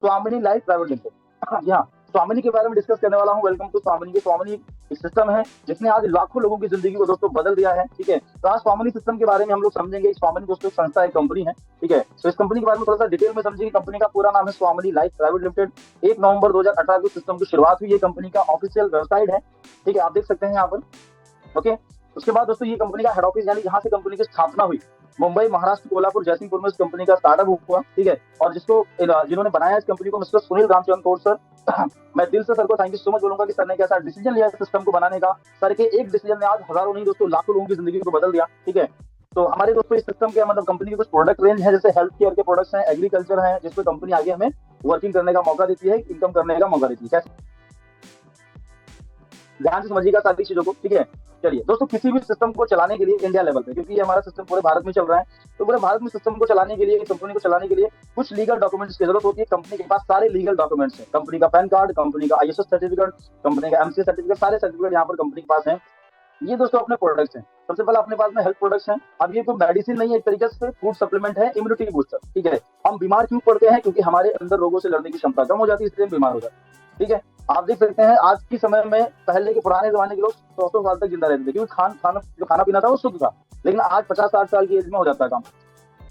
स्वामिनी life private limited. जी हाँ, स्वामिनी के बारे में डिस्कस करने वाला हूँ। वेलकम टू स्वामिनी। के स्वामिनी एक सिस्टम है जिसने आज लाखों लोगों की जिंदगी को दोस्तों बदल दिया है। ठीक है, तो आज स्वामिनी सिस्टम के बारे में हम लोग समझेंगे। स्वामिनी दोस्तों एक संस्था, एक कंपनी है। ठीक है, तो इस कंपनी के बारे में थोड़ा सा डिटेल में समझेंगे। कंपनी का पूरा नाम है स्वामिनी लाइफ प्राइवेट लिमिटेड। 1 नवंबर 2018 को सिस्टम की शुरुआत हुई। ये कंपनी का ऑफिशियल वेबसाइट है। ठीक है, आप देख सकते हैं यहाँ पर। ओके, उसके बाद दोस्तों ये कंपनी का हेड ऑफिस, यानी जहाँ से कंपनी की स्थापना हुई, मुंबई, महाराष्ट्र, कोल्हापुर, जयसिंहपुर में इस कंपनी का स्टार्टअप हुआ। ठीक है, और जिन्होंने बनाया इस कंपनी को, मिस्टर सुनील रामचंद्र कौर सर। मैं दिल से सर को थैंक यू सो मच बोलूंगा कि सर ने कैसा डिसीजन लिया सिस्टम को बनाने का। सर के एक डिसीजन ने आज हजारों नहीं दोस्तों लाखों लोगों की जिंदगी को बदल दिया। ठीक है, तो हमारे दोस्तों इस सिस्टम के मतलब कंपनी के कुछ प्रोडक्ट रेंज है, जैसे हेल्थ केयर के प्रोडक्ट्स हैं, एग्रीकल्चर है, जिसमें कंपनी आगे हमें वर्किंग करने का मौका देती है, इनकम करने का मौका देती है। ध्यान से समझिएगा सारी चीजों को। ठीक है, चलिए दोस्तों, किसी भी सिस्टम को चलाने के लिए इंडिया लेवल पे, क्योंकि ये हमारा सिस्टम पूरे भारत में चल रहा है, तो पूरे भारत में सिस्टम को चलाने के लिए, कंपनी को चलाने के लिए कुछ लीगल डॉक्यूमेंट्स की जरूरत होती है। कंपनी के पास सारे लीगल डॉक्यूमेंट्स हैं। कंपनी का पैन कार्ड, कंपनी का आईएसओ सर्टिफिकेट, कंपनी का एमसी सर्टिफिकेट, सारे सर्टिफिकेट यहाँ पर कंपनी के पास है। ये दोस्तों अपने प्रोडक्ट्स हैं। सबसे पहले अपने पास में हेल्थ प्रोडक्ट्स हैं। अब ये कोई मेडिसिन नहीं है, एक तरीके से फूड सप्लीमेंट है, इम्यूनिटी बूस्टर। ठीक है, हम बीमार क्यों पड़ते हैं? क्योंकि हमारे अंदर रोगों से लड़ने की क्षमता कम हो जाती है, इसलिए हम बीमार हो जाते हैं। ठीक है, आप देख सकते हैं आज के समय में, पहले के पुराने जमाने के लोग 100 साल तक जिंदा रहते थे, क्योंकि जो खाना पीना था वो शुद्ध था। लेकिन आज 50-60 साल की एज में हो जाता है काम।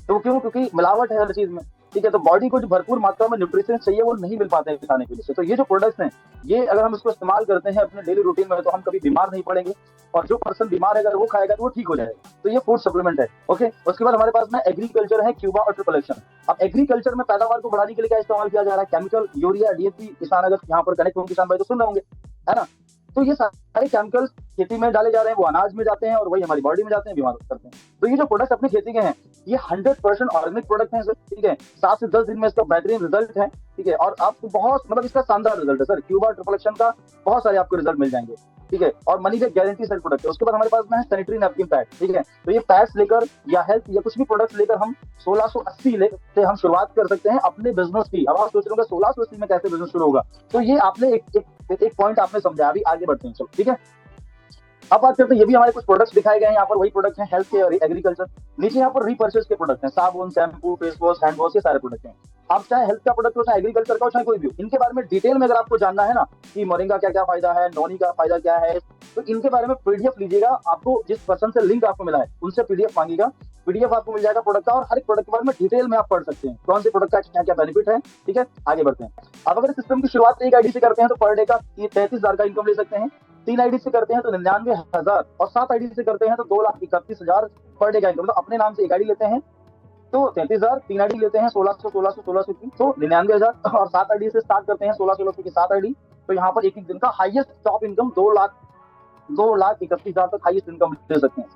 तो क्यों? क्योंकि मिलावट है हर चीज में। ठीक है, तो बॉडी को जो भरपूर मात्रा में न्यूट्रिशन चाहिए वो नहीं मिल पाते हैं खाने के लिए। तो ये जो प्रोडक्ट्स हैं, ये अगर हम इसको इस्तेमाल करते हैं अपने डेली रूटीन में, तो हम कभी बीमार नहीं पड़ेंगे। और जो पर्सन बीमार है अगर वो खाएगा तो वो ठीक हो जाएगा। तो ये फूड सप्लीमेंट है। ओके, उसके बाद हमारे पास में एग्रीकल्चर है, क्यूबा और ट्रिपल एक्शन। अब एग्रीकल्चर में पैदावार को बढ़ाने के लिए क्या इस्तेमाल किया जा रहा है? Chemical, urea, DAP. किसान अगर यहाँ पर कनेक्ट होंगे, किसान भाई तो सुन रहे होंगे, है ना? तो ये सारे केमिकल्स खेती में डाले जा रहे हैं, वो अनाज में जाते हैं और वही हमारी बॉडी में जाते हैं, बीमार करते हैं। तो ये जो प्रोडक्ट्स अपनी खेती के हैं, ये 100% ऑर्गेनिक प्रोडक्ट हैं सर। ठीक है, 7 से 10 दिन में इसका बेहतरीन रिजल्ट है। ठीक है, और आपको बहुत मतलब इसका शानदार रिजल्ट है सर। क्यूबा ट्रिपल एक्शन का बहुत सारे आपको रिजल्ट मिल जाएंगे। ठीक है, और money back guarantee sir product है। उसके बाद हमारे पास में है सैनिटरी नैपकिन पैड। ठीक है, तो ये पैड्स लेकर या हेल्थ या कुछ भी प्रोडक्ट्स लेकर हम 1680 से हम शुरुआत कर सकते हैं अपने बिजनेस की। अब आप सोच रहे होंगे 1680 में कैसे बिजनेस शुरू होगा? तो ये आपने एक पॉइंट आपने समझा। अभी आगे बढ़ते हैं, चलो ठीक है। अब बात करते हैं, ये भी हमारे कुछ प्रोडक्ट्स दिखाए गए हैं यहाँ पर, वही प्रोडक्ट हैं हेल्थ केयर, एग्रीकल्चर। नीचे यहाँ पर रिपर्चेस के प्रोडक्ट हैं, साबुन, shampoo, face wash, hand wash, ये सारे प्रोडक्ट हैं। आप चाहे हेल्थ का प्रोडक्ट हो, चाहे एग्रीकल्चर का हो, चाहे कोई भी हो, इनके बारे में डिटेल में अगर आपको जानना है ना, कि मोरिंगा क्या क्या फायदा है, नोनी का फायदा क्या है, तो इनके बारे में पीडीएफ लीजिएगा। आपको जिस पर्सन से लिंक आपको मिला है उनसे पीडीएफ मांगिएगा, पीडीएफ आपको मिल जाएगा प्रोडक्ट का, और हर एक प्रोडक्ट के बारे में डिटेल में आप पढ़ सकते हैं, कौन से प्रोडक्ट का क्या क्या बेनिफिट है। ठीक है, आगे बढ़ते हैं। अब अगर सिस्टम की शुरुआत एक आईडी से करते हैं तो पर डे का 33,000 का इनकम ले सकते हैं। 3 आईडी से करते हैं तो 99,000, और 7 आईडी से करते हैं तो 2,31,000 पर डे का इनकम। मतलब अपने नाम से एक आईडी लेते हैं तो 33,000, 3 आईडी लेते हैं 1600, 1600, 1600 तो 99,000, और 7 आईडी से स्टार्ट करते हैं 1600 की 7 आईडी, तो यहाँ पर एक एक दिन का हाईएस्ट टॉप इनकम 2,31,000 तक हाईएस्ट इनकम ले सकते हैं।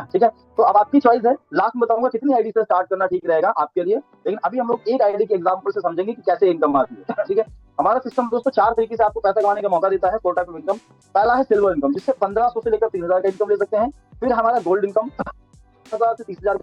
ठीक है, तो अब आपकी चॉइस है। लास्ट में बताऊंगा कितनी आईडी से स्टार्ट करना ठीक रहेगा आपके लिए, लेकिन अभी हम लोग एक आईडी के एग्जांपल से समझेंगे कि कैसे इनकम आती है। ठीक है, हमारा सिस्टम दोस्तों 4 तरीके से आपको पैसा कमाने का मौका देता है, 4 टाइप ऑफ इनकम। पहला है सिल्वर इनकम, जिससे 1500 से लेकर 3,000 का इनकम ले सकते हैं। फिर हमारा गोल्ड इनकम, 10,000 से 30,000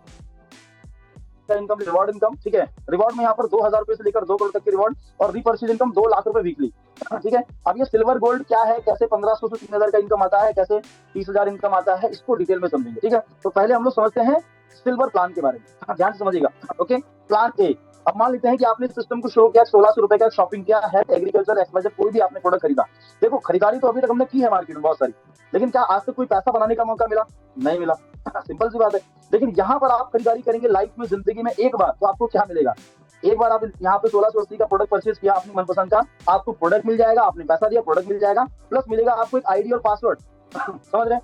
का इनकम, रिवॉर्ड इनकम। ठीक है, रिवॉर्ड में यहाँ पर 2,000 रुपए से लेकर 2 करोड़ तक की रिवॉर्ड, और रिपर्चेज इनकम 2 लाख रुपए वीकली। ठीक है, अब ये सिल्वर गोल्ड क्या है, कैसे 1500 से 3,000 का इनकम आता है, कैसे 30,000 इनकम आता है, इसको डिटेल में समझेंगे। ठीक है, तो पहले हम लोग समझते हैं सिल्वर प्लान के बारे में, ध्यान से समझिएगा। Okay, plan A. अब मान लेते हैं कि आपने सिस्टम को शुरू किया, 1600 रुपए का शॉपिंग किया है, एग्रीकल्चर एक्सवाइजेड कोई भी आपने प्रोडक्ट खरीदा। देखो, खरीदारी तो अभी तक हमने की है मार्केट में बहुत सारी, लेकिन क्या आज तक कोई पैसा बनाने का मौका मिला? नहीं मिला। सिंपल सी बात है। लेकिन यहाँ पर आप खरीदारी करेंगे लाइफ में, जिंदगी में एक बार, तो आपको क्या मिलेगा? एक बार आप यहाँ पे 1680 का प्रोडक्ट परचेज किया अपनी मनपसंद का, आपको प्रोडक्ट मिल जाएगा, आपने पैसा दिया, प्रोडक्ट मिल जाएगा, प्लस मिलेगा आपको एक आईडी और पासवर्ड। समझ रहे हैं?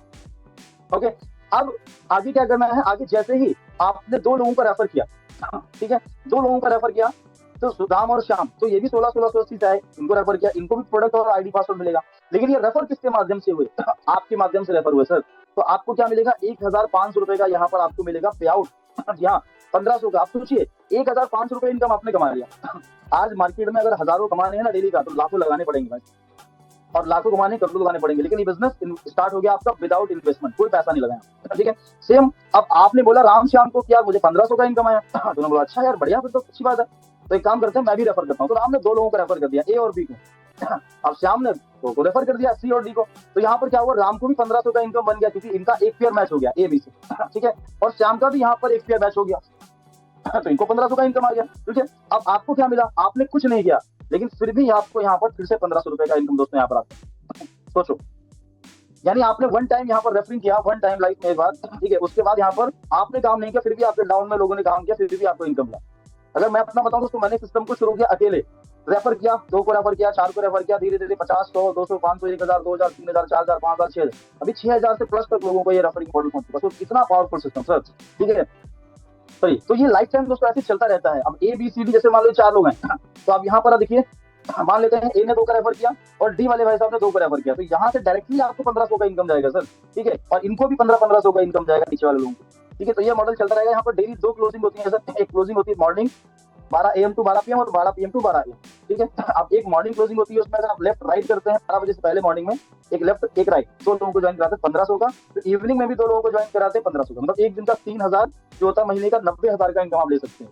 ओके, अब आगे क्या करना है? आगे जैसे ही आपने 2 लोगों को रेफर किया, ठीक है, 2 लोगों को रेफर किया, तो सुदाम और श्याम, तो ये भी 1680 से आए, इनको रेफर किया, इनको भी प्रोडक्ट और आईडी पासवर्ड मिलेगा। लेकिन ये रेफर किसके माध्यम से हुए? आपके माध्यम से रेफर हुए सर। तो आपको क्या मिलेगा? 1,500 रुपए का यहाँ पर आपको मिलेगा पे आउट। यहाँ 1500 का, आप सोचिए 1,500 रुपए इनकम आपने कमा लिया। आज मार्केट में अगर हजारों कमाने हैं ना डेली का, तो लाखों लगाने पड़ेंगे भाई, और लाखों कमाने, करोड़ों लगाने पड़ेंगे। लेकिन ये बिजनेस स्टार्ट हो गया आपका विदाउट इन्वेस्टमेंट, कोई पैसा नहीं लगाया। ठीक है, सेम अब आपने बोला राम श्याम को क्या मुझे 1500 का इनकम आया, तो उन्होंने बोला अच्छा यार बढ़िया, फिर तो अच्छी बात है, तो एक काम करते हैं मैं भी रेफर करता हूँ। तो राम ने 2 लोगों को रेफर कर दिया, ए और बी को। अब श्याम ने को रेफर कर दिया, सी और डी को। तो यहाँ पर क्या हुआ? राम को भी 1500 का इनकम बन गया, क्योंकि इनका एक पेयर मैच हो गया ए बी से। ठीक है, और श्याम का भी यहाँ पर एक पेयर मैच हो गया। तो इनको 1500 का इनकम आ गया। ठीक है, अब आपको क्या मिला, आपने कुछ नहीं किया, लेकिन फिर भी आपको यहाँ पर फिर से 1500 रुपए का इनकम दोस्तों यहाँ पर आता है। सोचो, यानी आपने वन टाइम यहाँ पर रेफरिंग किया, वन टाइम लाइफ में एक बार, ठीक है, उसके बाद यहाँ पर आपने काम नहीं किया, फिर भी आपके डाउन में लोगों ने काम किया, फिर भी आपको इनकम मिला। अगर मैं अपना बताऊं दोस्तों, मैंने सिस्टम को शुरू किया अकेले, रेफर किया, 2 को रेफर किया, 4 को रेफर किया, धीरे धीरे 50, 100, 200, 500, 1000, 2000, 3000, 4000, 5000, 6000, अभी 6000 से प्लस तक लोगों को ये रेफरिंग मॉडल पहुंच चुका है। तो कितना पावरफुल सिस्टम सर, ठीक है। सही, तो ये लाइफ टाइम दोस्तों ऐसे चलता रहता है। अब ए बी सी डी जैसे मान लो 4 लोग हैं, तो अब यहाँ पर देखिए, मान लेते हैं ए ने 2 का रेफर किया और डी वाले भाई साहब ने 2 को रेफर किया, तो यहाँ से डायरेक्टली आपको 1500 का इनकम जाएगा सर, ठीक है, और इनको भी 1500 का इनकम जाएगा नीचे वाले लोगों को। ठीक है, तो ये मॉडल चलता रहेगा। यहाँ पर डेली 2 क्लोजिंग होती है सर, एक क्लोजिंग होती है मॉर्निंग 12 AM टू 12 PM और 12 PM टू 12 AM। ठीक है, अब एक मॉर्निंग क्लोजिंग होती है, उसमें अगर आप लेफ्ट राइट करते हैं 12 बजे से पहले मॉर्निंग में, एक लेफ्ट एक राइट, 2 लोगों को ज्वाइन कराते हैं 1500 का, फिर इवनिंग में भी 2 लोगों को ज्वाइन कराते हैं 1500 का, मतलब एक दिन का 3000 जो होता है, महीने का 90,000 का इनकम आप ले सकते हैं।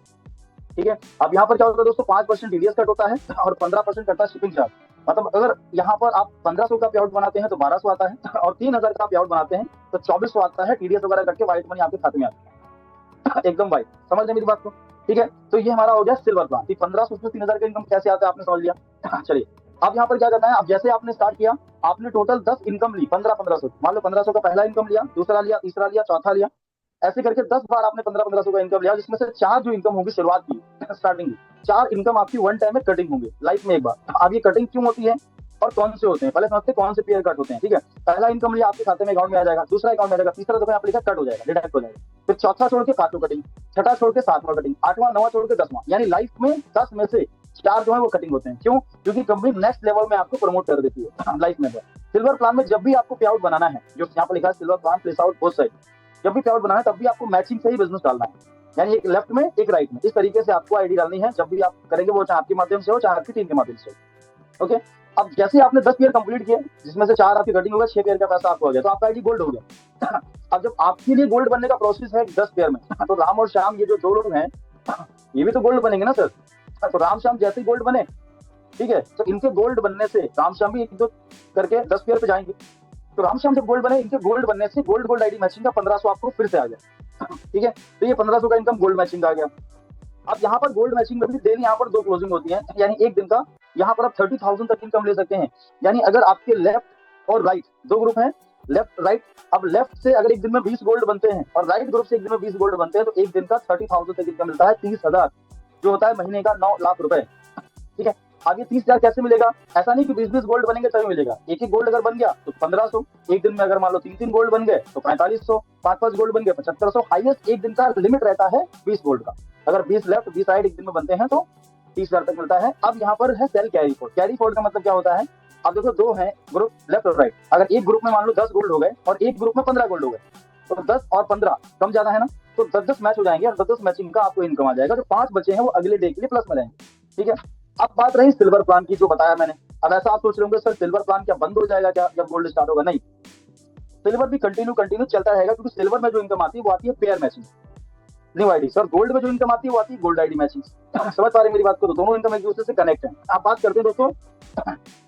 ठीक है, अब यहाँ पर क्या होता है दोस्तों, 5% टीडीएस कट होता है और 15% कटता है शिपिंग चार्ज। मतलब अगर यहाँ पर आप 1500 का पे आउट बनाते हैं तो 1200 आता है, और 3000 का पे आउट बनाते हैं तो 2400 आता है, टीडीएस वगैरह कट के व्हाइट मनी आपके खाते में आता है। एकदम व्हाइट, समझ रहे मेरी बात को। ठीक है, तो ये हमारा हो गया सिल्वर प्लान। 1500 से 3000 का इनकम कैसे आता है आपने समझ लिया। चलिए, अब यहाँ पर क्या करना है, अब जैसे आपने स्टार्ट किया, आपने टोटल 10 इनकम ली, 1500, मान लो 1500 का पहला इनकम लिया, दूसरा लिया, तीसरा लिया, चौथा लिया, ऐसे करके 10 बार आपने 1500 का इनकम लिया, जिसमें से 4 जो इनकम होगी शुरुआत की, स्टार्टिंग की 4 इनकम आपकी वन टाइम में कटिंग होंगे लाइफ में एक बार। अब ये कटिंग क्यों होती है और कौन से होते हैं, पहले समझते हैं कौन से पेयर कट होते हैं। ठीक है, पहला इनकम लिया आपके खाते में अकाउंट में आ जाएगा, दूसरा अकाउंट में आ जाएगा, तीसरा दफा आप लिखा कट हो जाएगा, डिडक्ट हो जाएगा, फिर चौथा छोड़ के 5वां कटिंग, छठा छोड़ के 7वां कटिंग, 8वां 9वां छोड़ के 10वां, यानी लाइफ में 10 में से 4 जो है वो कटिंग होते हैं। क्यों? क्योंकि कंपनी नेक्स्ट लेवल में आपको प्रमोट कर देती है लाइफ में। सिल्वर प्लान में जब भी आपको पे आउट बनाना है, जो यहाँ पर लिखा है silver plan place out both side, जब भी पे आउट बनाना है तब भी आपको मैचिंग से ही बिजनेस डालना है, यानी एक लेफ्ट में एक राइट में, इस तरीके से आपको आईडी डालनी है जब भी आप करेंगे, वो चाहे आपके माध्यम से हो चाहे आपकी टीम के माध्यम से हो। ओके, अब जैसे आपने 10 पेयर कंप्लीट किए, जिसमें से 4 आपकी कटिंग हो गया, 6 पेयर का पैसा आपको हो गया, तो आपका आईडी गोल्ड हो गया। अब जब आपके लिए गोल्ड बनने का प्रोसेस है 10 पेयर में, तो राम और श्याम ये जो 2 लोग हैं, ये भी तो गोल्ड बनेंगे ना सर। तो राम श्याम जैसे ही गोल्ड बने, ठीक है, तो इनके गोल्ड बनने से राम श्याम भी 1-2 करके 10 पेयर पे जाएंगे। तो राम श्याम जब गोल्ड बने, इनके गोल्ड बनने से गोल्ड गोल्ड आईडी मैचिंग का 1500 आपको फिर से आ गया। ठीक है, तो ये 1500 का इनकम गोल्ड मैचिंग आ गया। अब यहाँ पर गोल्ड मैचिंग में भी डेली यहाँ पर 2 क्लोजिंग होती है, यानी एक दिन का यहाँ पर आप 30,000 तक इनकम ले सकते हैं। यानी अगर आपके लेफ्ट और राइट 2 ग्रुप हैं, लेफ्ट राइट, अब लेफ्ट से अगर एक दिन में 20 गोल्ड बनते हैं और राइट ग्रुप से एक दिन में 20 गोल्ड बनते हैं, तो एक दिन का 30,000 तक इनकम मिलता है, 30,000 जो होता है महीने का 9 लाख रुपए। ठीक है, अब ये 30,000 कैसे मिलेगा? ऐसा नहीं कि 20-20 गोल्ड बनेंगे तभी मिलेगा, एक गोल्ड अगर बन गया तो 1500, एक दिन में अगर मान लो 3-3 गोल्ड बन गए तो 4500, 5-5 गोल्ड बन गए 7500, हाईएस्ट एक दिन का लिमिट रहता है 20 गोल्ड का। अगर 20 लेफ्ट 20 राइट एक दिन में बनते हैं तो 30,000 तक मिलता है। अब यहाँ पर है sale carry forward. Carry forward का मतलब क्या होता है? अब देखो 2 है ग्रुप लेफ्ट और राइट, अगर एक ग्रुप में मान लो 10 गोल्ड हो गए और एक ग्रुप में 15 गोल्ड हो गए, तो 10 और 15 कम ज्यादा है ना, तो 10-10 मैच हो जाएंगे और 10-10 मैचिंग का आपको इनकम आ जाएगा। जो 5 बचे हैं वो अगले डे के लिए प्लस में रहेंगे। ठीक है, अब बात रही सिल्वर प्लान की, जो बताया मैंने। अब ऐसा आप सोच रहे होंगे सर सिल्वर प्लान क्या बंद हो जाएगा क्या जब गोल्ड स्टार्ट होगा? नहीं, सिल्वर भी कंटिन्यू चलता रहेगा, क्योंकि सिल्वर में जो इनकम आती है वो आती है pair matching, new ID. Sir gold में जो इनकम आती है वो आती है गोल्ड आईडी मैचिंग। समझ पा रहे मेरी बात को? तो दोनों इनकम एक दूसरे से कनेक्ट है। आप बात करते हैं दोस्तों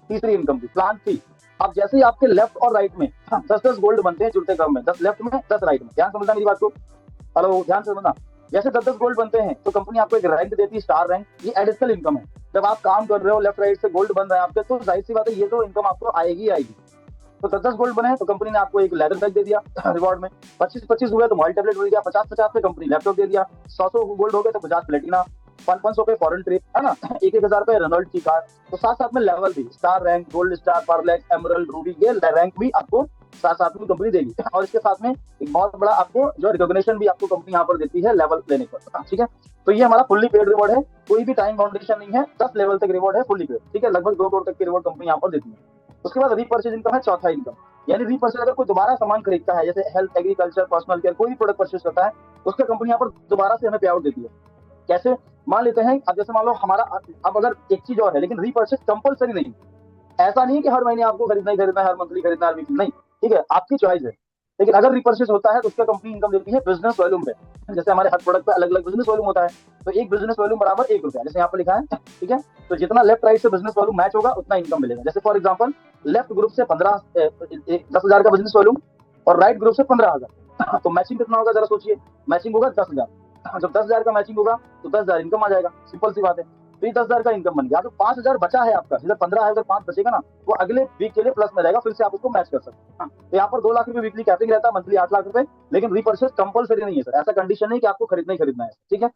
तीसरी इनकम की, प्लान 3। अब जैसे ही आपके लेफ्ट और राइट में 10-10 गोल्ड बनते हैं जुड़ते क्रम में, 10 लेफ्ट में 10 राइट में, ध्यान समझना मेरी बात को, हेलो ध्यान से समझना। जैसे 10-10 गोल्ड बनते हैं तो कंपनी आपको एक रैंक देती है, स्टार रैंक। ये एडिशनल इनकम है, जब आप काम कर रहे हो लेफ्ट राइट से गोल्ड बन रहे हैं आपके, तो जाहिर सी बात है ये तो इनकम आपको आएगी आएगी। तो 10-10 गोल्ड बने तो कंपनी ने आपको एक लेदर बैग दे दिया रिवॉर्ड में, 25-25 हुए तो मोबाइल टैबलेट मिल गया, 50-50 पे कंपनी लैपटॉप दे दिया, 100 गोल्ड हो गए तो 50 प्लेटिना, 500 पे फॉरेन ट्रिप, है ना, 1,000 पे रेनॉल्ट की कार। तो साथ में लेवल भी, स्टार रैंक, गोल्ड स्टार, परलेक्स, एमरल्ड, रूबी, ये रैंक भी आपको साथ में कंपनी देगी। और इसके साथ में एक बहुत बड़ा आपको जो रिकॉग्निशन भी आपको कंपनी यहाँ पर देती है लेवल लेने पर। ठीक है, तो ये हमारा फुल्ली पेड रिवॉर्ड है, कोई भी टाइम बाउंडेशन नहीं है, 10 लेवल तक रिवॉर्ड है, फुल्ली पेड। ठीक है, लगभग 2 करोड़ तक की रिवॉर्ड कंपनी यहाँ पर देती है। उसके बाद रीपर्चेज इनकम है, चौथा इनकम, यानी रीपर्चेज अगर कोई दोबारा सामान खरीदता है, जैसे हेल्थ, एग्रीकल्चर, पर्सनल केयर, कोई भी प्रोडक्ट परचेज करता है, उसका कंपनी यहाँ पर दोबारा से हमें पे आउट देती है। कैसे? मान लेते हैं अब जैसे मान लो हमारा, अब अगर एक चीज और है, लेकिन रीपर्चेज कंपलसरी नहीं, ऐसा नहीं कि हर महीने आपको खरीदना ही खरीदना है, हर मंथली खरीदना, हर वीकली नहीं। ठीक है, आपकी चॉइस है। लेकिन अगर रिपर्चेज होता है तो उसका कंपनी इनकम देती है बिजनेस वॉल्यूम पे। जैसे हमारे हर प्रोडक्ट पे अलग अलग बिजनेस वॉल्यूम होता है, तो एक बिजनेस वॉल्यूम बराबर 1 रुपया, जैसे यहाँ पर लिखा है। ठीक है, तो जितना लेफ्ट राइट से बिजनेस वॉल्यूम मैच होगा उतना इनकम मिलेगा। जैसे फॉर एग्जाम्पल लेफ्ट ग्रुप से 10,000 का बिजनेस वॉल्यूम और राइट ग्रुप से 15,000, तो मैचिंग कितना होगा जरा सोचिए, मैचिंग होगा 10,000। जब 10,000 का मैचिंग होगा तो 10,000 इनकम आ जाएगा, सिंपल सी बात है। तो ये 10,000 का इनकम बन गया। जो 5,000 बचा है आपका, इधर 15 है उधर 5 बचेगा ना, वो अगले वीक के लिए प्लस में रहेगा, फिर से आप उसको मैच कर सकते हैं। हाँ, तो यहाँ पर 2 लाख रुपए वीकली कैपिंग रहता है, मंथली 8 लाख रुपए, लेकिन रीपर्चेस कंपलसरी नहीं है सर, ऐसा कंडीशन नहीं कि आपको खरीदना ही खरीदना है, ठीक है।